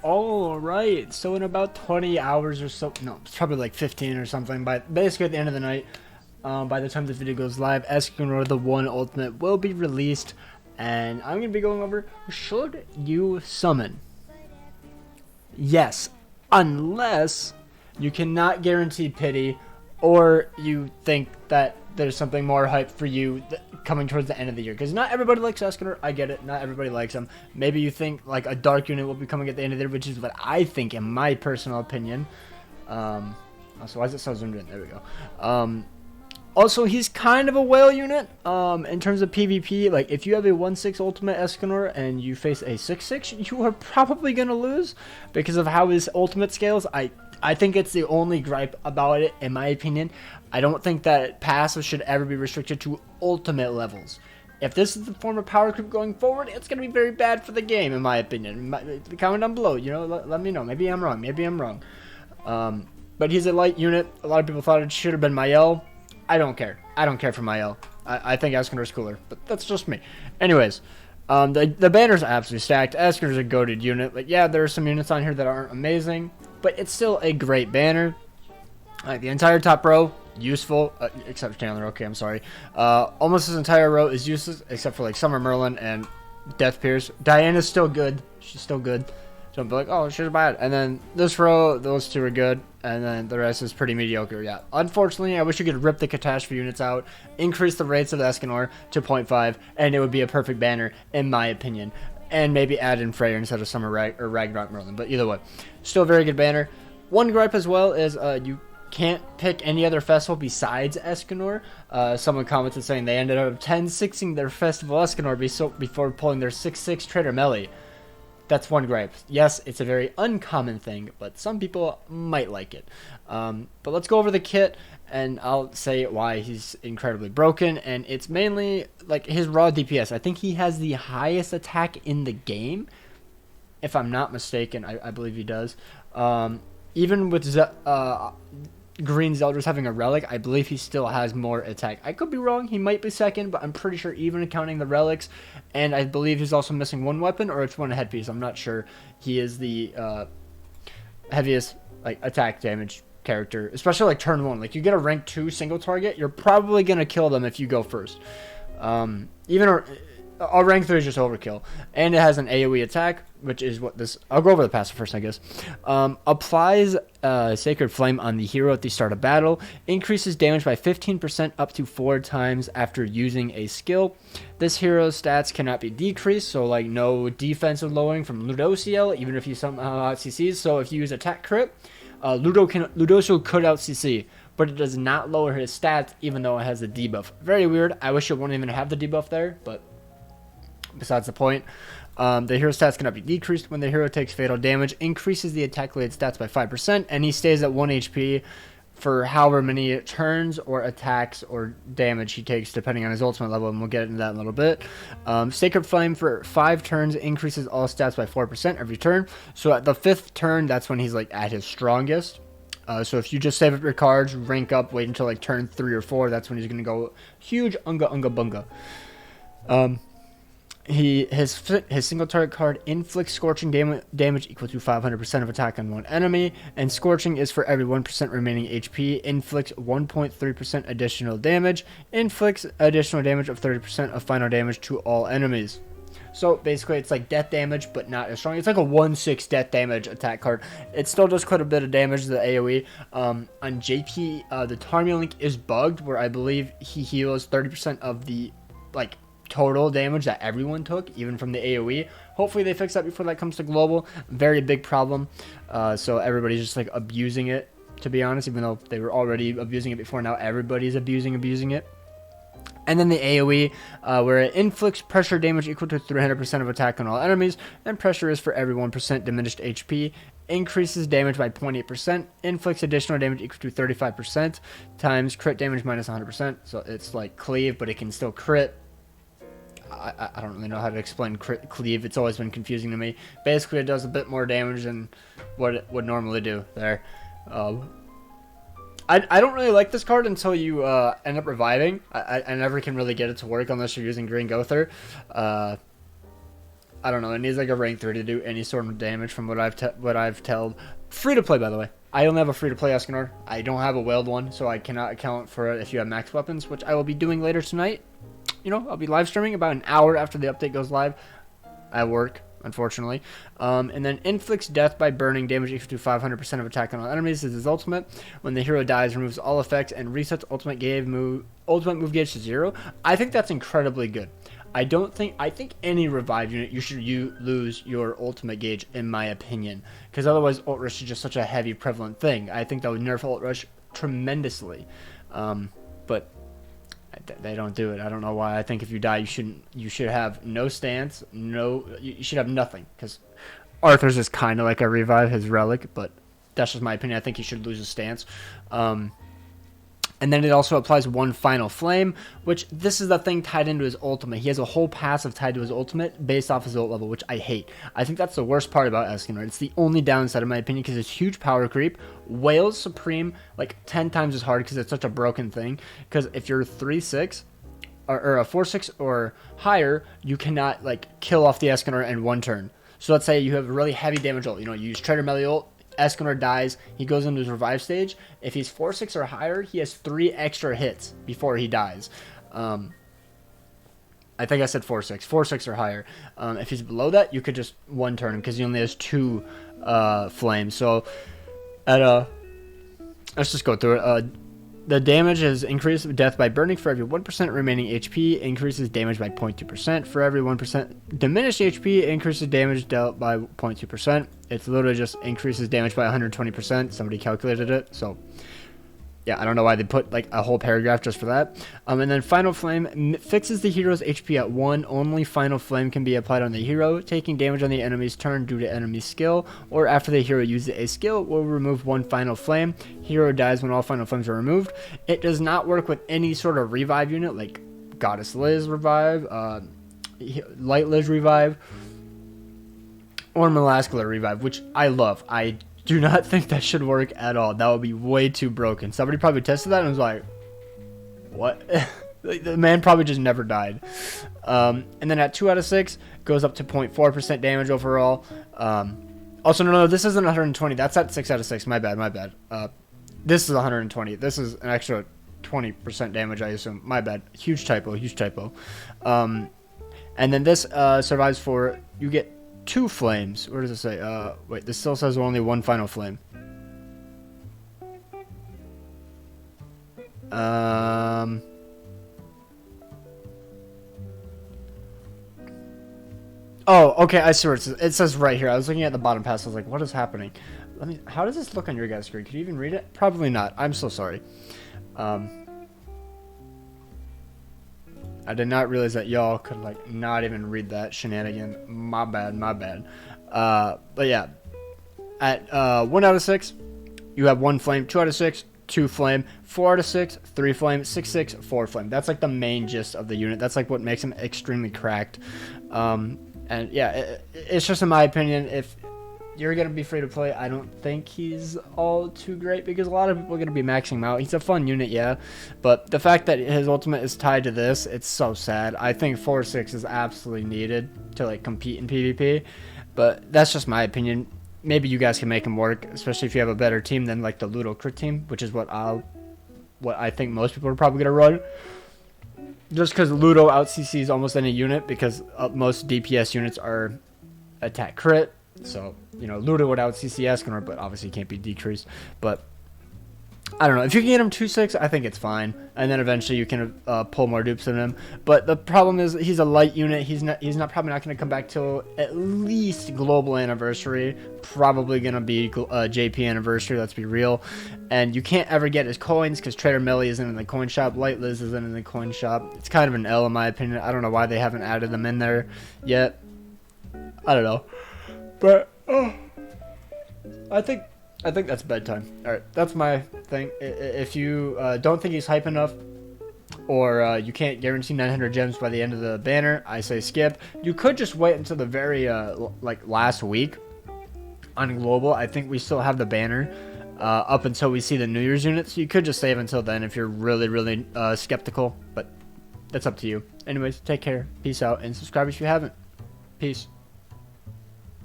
Alright, so in about 20 hours or so, no, it's probably like 15 or something, but basically at the end of the night, by the time this video goes live, Escanor the 1 Ultimate will be released, and I'm going to be going over, should you summon? Yes, unless you cannot guarantee pity, or you think that there's something more hype for you coming towards the end of the year. Because not everybody likes Escanor, I get it, not everybody likes him. Maybe you think like a dark unit will be coming at the end of the year, which is what I think in my personal opinion. So why is it so zoomed in? There we go. Also, he's kind of a whale unit in terms of PvP. Like, if you have a 1/6 Ultimate Escanor and you face a 6/6, you are probably going to lose because of how his ultimate scales. I think it's the only gripe about it, in my opinion. I don't think that passive should ever be restricted to ultimate levels. If this is the form of power creep going forward, it's going to be very bad for the game, in my opinion. Comment down below, you know, let me know. Maybe I'm wrong. Maybe I'm wrong. But he's a light unit. A lot of people thought it should have been Mael. I don't care. I don't care for Mael. I think Escanor's cooler, but that's just me. Anyways, the banners are absolutely stacked. Escanor's a goated unit. Like, yeah, there are some units on here that aren't amazing, but it's still a great banner. Like, the entire top row, useful, except Chandler. Okay, I'm sorry. Almost this entire row is useless, except for like Summer Merlin and Death Pierce. Diana's still good. She's still good. Don't be like, oh, she's bad. And then this row, those two are good. And then the rest is pretty mediocre, yeah. Unfortunately, I wish you could rip the catastrophe units out, increase the rates of the Escanor to 0.5, and it would be a perfect banner, in my opinion. And maybe add in Freyr instead of Summer or Ragnarok Merlin. But either way, still a very good banner. One gripe as well is you can't pick any other festival besides Escanor. Someone commented saying they ended up 10-6ing their festival Escanor before pulling their 6/6 Trader Melee. That's one gripe. Yes, it's a very uncommon thing, but some people might like it. But let's go over the kit, and I'll say why he's incredibly broken. And it's mainly like his raw DPS. I think he has the highest attack in the game, if I'm not mistaken. I believe he does. Even with Green Zeldris having a relic, I believe he still has more attack. I could be wrong, he might be second, but I'm pretty sure even counting the relics, and I believe he's also missing one weapon, or it's one headpiece, I'm not sure. He is the heaviest like attack damage character, especially like turn 1. Like, you get a rank 2 single target, you're probably going to kill them if you go first. Even a rank 3 is just overkill. And it has an AoE attack, which is what this... I'll go over the passive first, I guess. Applies Sacred Flame on the hero at the start of battle. Increases damage by 15% up to 4 times after using a skill. This hero's stats cannot be decreased, so like no defensive lowering from Ludociel, even if you somehow out CCs. So if you use attack crit, Ludociel could out CC, but it does not lower his stats, even though it has the debuff. Very weird. I wish it wouldn't even have the debuff there, but... besides the point. The hero stats cannot be decreased when the hero takes fatal damage, increases the attack related stats by 5%, and he stays at 1 HP for however many turns or attacks or damage he takes, depending on his ultimate level, and we'll get into that in a little bit. Sacred Flame for 5 turns increases all stats by 4% every turn. So at the 5th turn, that's when he's like at his strongest. So if you just save up your cards, rank up, wait until like turn 3 or 4, that's when he's going to go huge unga bunga. His single target card inflicts scorching damage equal to 500% of attack on one enemy, and scorching is for every 1% remaining HP. Inflicts 1.3% additional damage. Inflicts additional damage of 30% of final damage to all enemies. So basically, it's like death damage, but not as strong. It's like a 1/6 death damage attack card. It still does quite a bit of damage to the AoE. On JP, the Tarmio link is bugged, where I believe he heals 30% of the like total damage that everyone took, even from the AoE. Hopefully they fix that before that comes to global. Very big problem. So everybody's just like abusing it, to be honest, even though they were already abusing it before. Now everybody's abusing it. And then the AoE, where it inflicts pressure damage equal to 300% of attack on all enemies, and pressure is for every 1% diminished HP. Increases damage by 0.8%, inflicts additional damage equal to 35% times crit damage minus 100%. So it's like cleave, but it can still crit. I don't really know how to explain cleave. It's always been confusing to me. Basically, it does a bit more damage than what it would normally do there. I don't really like this card until you end up reviving. I never can really get it to work unless you're using Green Gother. I don't know. It needs like a rank 3 to do any sort of damage from what I've told. Free to play, by the way. I only have a free to play Escanor. I don't have a whaled one, so I cannot account for it if you have max weapons, which I will be doing later tonight. You know, I'll be live streaming about an hour after the update goes live. I work, unfortunately. And then inflicts death by burning, damage equal to 500% of attack on all enemies is his ultimate. When the hero dies, removes all effects and resets ultimate move gauge to 0. I think that's incredibly good. I think any revive unit, you should lose your ultimate gauge, in my opinion. Because otherwise, ult rush is just such a heavy, prevalent thing. I think that would nerf ult rush tremendously. But they don't do it. I don't know why. I think if you die, you should have no stance, you should have nothing. Because Arthur's is kind of like a revive, his relic, but that's just my opinion. I think he should lose his stance. And then it also applies one final flame, which this is the thing tied into his ultimate. He has a whole passive tied to his ultimate based off his ult level, which I hate. I think that's the worst part about Escanor. It's the only downside, in my opinion, because it's huge power creep. Whales Supreme, like 10 times as hard because it's such a broken thing. Because if you're 3-6, or a 4-6 or higher, you cannot like kill off the Escanor in one turn. So let's say you have a really heavy damage ult. You know, you use Trader Melee ult. Escanor dies, he goes into his revive stage. If he's 4-6 or higher, he has 3 extra hits before he dies. I think I said 4-6. 4-6 or higher. If he's below that, you could just one turn him because he only has 2 flames. So, let's just go through it. The damage is increased death by burning for every 1% remaining HP, increases damage by 0.2%. For every 1% diminished HP, increases damage dealt by 0.2%. It's literally just increases damage by 120%. Somebody calculated it, so yeah, I don't know why they put like a whole paragraph just for that. And then Final Flame fixes the hero's HP at 1. Only Final Flame can be applied on the hero. Taking damage on the enemy's turn due to enemy skill, or after the hero uses a skill, will remove 1 Final Flame. Hero dies when all Final Flames are removed. It does not work with any sort of revive unit, like Goddess Liz revive, Light Liz revive, or Melascular revive, which I love. I do not think that should work at all. That would be way too broken. Somebody probably tested that and was like, what? The man probably just never died. And then at 2 out of 6, goes up to 0.4% damage overall. Also, no, this isn't 120. That's at 6 out of 6. My bad. This is 120. This is an extra 20% damage, I assume. My bad. Huge typo. And then this survives for, you get 2 flames. Where does it say? Wait, this still says only 1 final flame. Oh, okay, I see where it says. It says right here. I was looking at the bottom pass. I was like, what is happening? How does this look on your guys' screen? Can you even read it? Probably not. I'm so sorry. I did not realize that y'all could like not even read that shenanigan. My bad. But yeah, at 1 out of 6, you have 1 flame. 2 out of 6, 2 flame. 4 out of 6, 3 flame. 6, 4 flame. That's like the main gist of the unit. That's like what makes him extremely cracked. And yeah, it's just in my opinion, if you're going to be free to play, I don't think he's all too great because a lot of people are going to be maxing him out. He's a fun unit, yeah, but the fact that his ultimate is tied to this, it's so sad. I think 4-6 is absolutely needed to like compete in PvP, but that's just my opinion. Maybe you guys can make him work, especially if you have a better team than like the Ludo crit team, which is what I think most people are probably going to run. Just because Ludo out CCs almost any unit because most DPS units are attack crit. So, you know, Ludo would out CC Escanor, but obviously can't be decreased. But, I don't know. If you can get him 2-6, I think it's fine. And then eventually you can pull more dupes in him. But the problem is he's a light unit. He's probably not going to come back till at least Global Anniversary. Probably going to be JP Anniversary, let's be real. And you can't ever get his coins because Trader Melee isn't in the coin shop. Light Liz isn't in the coin shop. It's kind of an L in my opinion. I don't know why they haven't added them in there yet. I don't know. But I think that's bedtime. All right, that's my thing. If you don't think he's hype enough, or you can't guarantee 900 gems by the end of the banner, I say skip. You could just wait until the very like last week on global. I think we still have the banner up until we see the New Year's units. So you could just save until then if you're really skeptical. But that's up to you. Anyways, take care. Peace out and subscribe if you haven't. Peace.